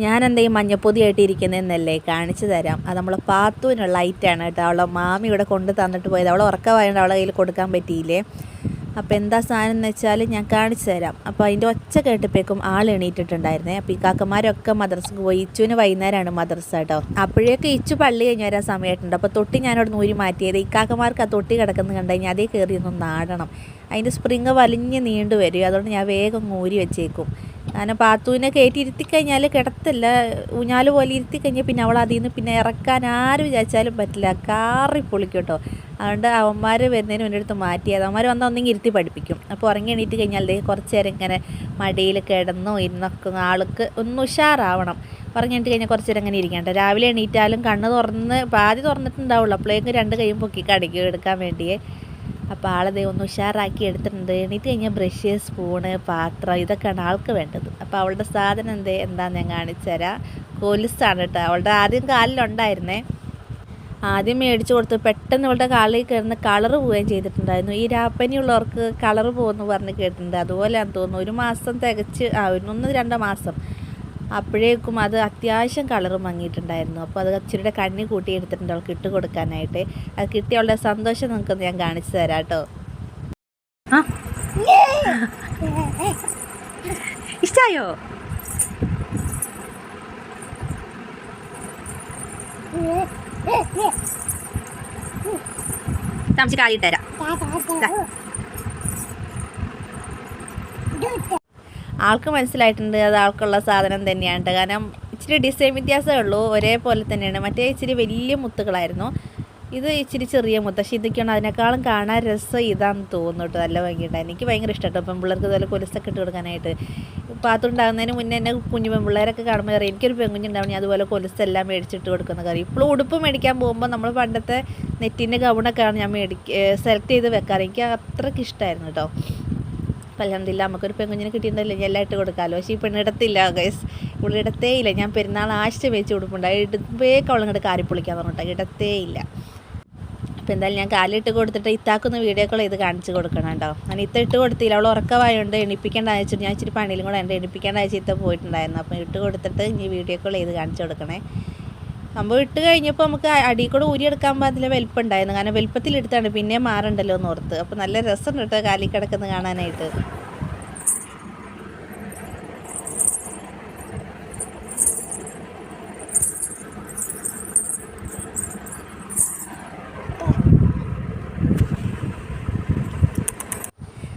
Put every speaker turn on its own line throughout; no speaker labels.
ഞാൻ എന്തെങ്കിലും മഞ്ഞപ്പൊതിയായിട്ട് ഇരിക്കുന്നതെന്നല്ലേ കാണിച്ചു തരാം. അത് നമ്മളെ പാത്തുവിനുള്ള ലൈറ്റാണ് കേട്ടോ. അവളെ മാമി ഇവിടെ കൊണ്ട് തന്നിട്ട് പോയത്. അവളെ ഉറക്കമായതുകൊണ്ട് അവളെ കയ്യിൽ കൊടുക്കാൻ പറ്റിയില്ലേ. അപ്പോൾ എന്താ സാധനം എന്ന് വെച്ചാൽ ഞാൻ കാണിച്ചു തരാം. അപ്പോൾ അതിൻ്റെ ഒച്ച കേട്ടപ്പോഴേക്കും ആൾ എണീറ്റിട്ടുണ്ടായിരുന്നേ. അപ്പോൾ ഈ കാക്കമാരൊക്കെ മദ്രസക്ക് പോയി. ഇച്ചുവിന് വൈകുന്നേരമാണ് മദ്രസ കേട്ടോ. അപ്പോഴേക്ക് ഇച്ചു പള്ളി കഴിഞ്ഞ് വരാൻ സമയമായിട്ടുണ്ട്. അപ്പോൾ തൊട്ടി ഞാനവിടെ നൂരി മാറ്റിയത്. ഈ കാക്കമാർക്ക് ആ തൊട്ടി കിടക്കുന്നത് കണ്ടു കഴിഞ്ഞാൽ അതേ കയറി ഒന്ന് നാടണം. അതിൻ്റെ സ്പ്രിങ് വലിഞ്ഞ് നീണ്ടു വരും. അതുകൊണ്ട് ഞാൻ വേഗം ഊരി വെച്ചേക്കും. കാരണം പാത്തുവിനെ കയറ്റി ഇരുത്തിക്കഴിഞ്ഞാൽ കിടത്തില്ല, ഊഞ്ഞാല് പോലെ ഇരുത്തിക്കഴിഞ്ഞാൽ പിന്നെ അവൾ അതിൽ നിന്ന് പിന്നെ ഇറക്കാൻ ആരും വിചാരിച്ചാലും പറ്റില്ല, കാറി പൊളിക്കും കേട്ടോ. അതുകൊണ്ട് അവന്മാർ വരുന്നതിന് മുന്നേ അടുത്ത് മാറ്റിയത്. അവന്മാർ വന്നാൽ ഒന്നെങ്കിൽ ഇരുത്തി പഠിപ്പിക്കും. അപ്പോൾ ഉറങ്ങി എണീറ്റ് കഴിഞ്ഞാൽ കുറച്ച് നേരം ഇങ്ങനെ മടിയിൽ കിടന്നോ ഇരുന്നൊക്കെ ആൾക്ക് ഒന്ന് ഉഷാറാവണം. ഉറങ്ങിയിട്ട് കഴിഞ്ഞാൽ കുറച്ച് നേരം അങ്ങനെ ഇരിക്കണ്ട. രാവിലെ എണീറ്റാലും കണ്ണ് തുറന്ന് പാതി തുറന്നിട്ടുണ്ടാവുള്ളൂ. അപ്പോഴേക്കും രണ്ട് കൈയും പൊക്കി കടിക്കും എടുക്കാൻ വേണ്ടിയേ. അപ്പോൾ ആളതേ ഒന്ന് ഉഷാറാക്കി എടുത്തിട്ടുണ്ട്. എണീറ്റ് കഴിഞ്ഞാൽ ബ്രഷ്, സ്പൂണ്, പാത്രം ഇതൊക്കെയാണ് ആൾക്ക് വേണ്ടത്. അപ്പോൾ അവളുടെ സാധനം എന്താണെന്ന് ഞാൻ കാണിച്ചു തരാം. കൊലുസാണ് കേട്ടോ. അവളുടെ ആദ്യം കാലിലുണ്ടായിരുന്നേ. ആദ്യം മേടിച്ച് കൊടുത്ത് പെട്ടെന്ന് ഇവളുടെ കാലിൽ കയറുന്ന കളറ് പോവുകയും ചെയ്തിട്ടുണ്ടായിരുന്നു. ഈ രാപ്പനിയുള്ളവർക്ക് കളറ് പോകുമെന്ന് പറഞ്ഞ് കേട്ടിട്ടുണ്ട്. അതുപോലെയാണെന്ന് തോന്നുന്നു. ഒരു മാസം തികച്ച് 1-2 മാസം അപ്പോഴേക്കും അത് അത്യാവശ്യം കളറ് മങ്ങിയിട്ടുണ്ടായിരുന്നു. അപ്പോൾ അത് ഇച്ചിരിയുടെ കണ്ണി കൂട്ടി എടുത്തിട്ടുണ്ട് അവൾക്ക് ഇട്ട് കൊടുക്കാനായിട്ട്. അത് കിട്ടിയ അവളുടെ സന്തോഷം നമുക്കൊന്ന് ഞാൻ കാണിച്ചു തരാം കേട്ടോ. ഇഷ്ടായോ? താമസിച്ച് കാലിട്ട് തരാം. ആൾക്ക് മനസ്സിലായിട്ടുണ്ട് അത് ആൾക്കുള്ള സാധനം തന്നെയാണ്. കാരണം ഇച്ചിരി ഡിസൈൻ വ്യത്യാസമേ ഉള്ളൂ, ഒരേപോലെ തന്നെയാണ്. മറ്റേ ഇച്ചിരി വലിയ മുത്തുകളായിരുന്നു, ഇത് ഇച്ചിരി ചെറിയ മുത്ത്. പക്ഷേ ഇതൊക്കെയാണ് അതിനേക്കാളും കാണാൻ രസം ഇതാണെന്ന് തോന്നുന്നു കേട്ടോ. നല്ല ഭംഗിയുണ്ടായി. എനിക്ക് ഭയങ്കര ഇഷ്ടമാട്ടോ പെൺപിള്ളേർക്ക് ഇതുപോലെ കൊലുസൊക്കെ ഇട്ട് കൊടുക്കാനായിട്ട്. പാത്തുണ്ടാകുന്നതിന് മുന്നേ തന്നെ കുഞ്ഞു പെൺപിള്ളേരൊക്കെ കാണുമ്പോൾ അറിയാം എനിക്കൊരു പെൺകുഞ്ഞുണ്ടാവും, ഞാൻ അതുപോലെ കൊലുസെല്ലാം മേടിച്ചിട്ട് കൊടുക്കുന്ന കാര്യം. ഇപ്പോഴും ഉടുപ്പ് മേടിക്കാൻ പോകുമ്പോൾ നമ്മൾ പണ്ടത്തെ നെറ്റിൻ്റെ ഗൗണൊക്കെയാണ് ഞാൻ സെലക്ട് ചെയ്ത് വെക്കാറ്. എനിക്ക് അത്രയ്ക്ക് ഇഷ്ടമായിരുന്നു കേട്ടോ. അൽഹംദുലില്ലാ നമുക്കൊരു പെൺകുഞ്ഞിനെ കിട്ടിയിട്ടുണ്ടല്ലോ, എല്ലാം ഇട്ട് കൊടുക്കാമല്ലോ. പക്ഷേ ഈ പെണ്ണിടത്തില്ല ഗൈസ്, ഇവിടെ ഇടത്തേ ഇല്ല. ഞാൻ പെരുന്നാൾ ആഴ്ച വെച്ച് ഉടുപ്പുണ്ടായി ഇടുമ്പോഴേക്കും അവളിങ്ങോട്ട് കാരിപ്പൊളിക്കാൻ പറഞ്ഞിട്ടോ, ഇടത്തേ ഇല്ല. അപ്പോൾ എന്തായാലും ഞാൻ കാലിട്ട് കൊടുത്തിട്ട് ഇത്താക്കുന്ന വീഡിയോകൾ ഇത് കാണിച്ച് കൊടുക്കണം കേട്ടോ. ഞാൻ ഇത്ത ഇട്ട് കൊടുത്തില്ല, അവൾ ഉറക്കമായതുകൊണ്ട് എണിപ്പിക്കേണ്ട അയച്ചിട്ട് ഞാൻ ഇച്ചിരി പണിയിലും കൂടെ ഉണ്ട്, എണിപ്പിക്കേണ്ട അയച്ച് ഇത്ത പോയിട്ടുണ്ടായിരുന്നു. അപ്പോൾ ഇട്ട് കൊടുത്തിട്ട് ഇനി വീഡിയോകൾ ഇത് കാണിച്ച് കൊടുക്കണേ. സംഭവം ഇട്ട് കഴിഞ്ഞപ്പോൾ നമുക്ക് അടിയിൽ കൂടെ ഊരിയെടുക്കാൻ പാടില്ല വലിപ്പം ഉണ്ടായിരുന്നു. കാരണം വലിപ്പത്തിലെടുത്താണ് പിന്നെ മാറണ്ടല്ലോ എന്ന് ഓർത്ത്. അപ്പോൾ നല്ല രസമുണ്ട് കേട്ടോ കാലിൽ കിടക്കുന്നത് കാണാനായിട്ട്.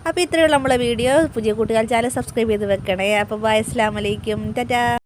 അപ്പോൾ ഇത്രയുള്ള നമ്മളെ വീഡിയോ. പുതിയ കൂട്ടുകാർ ചാനൽ സബ്സ്ക്രൈബ് ചെയ്ത് വെക്കണേ. അപ്പോൾ ബൈ, അസ്സലാമു അലൈക്കും, ടാറ്റാ.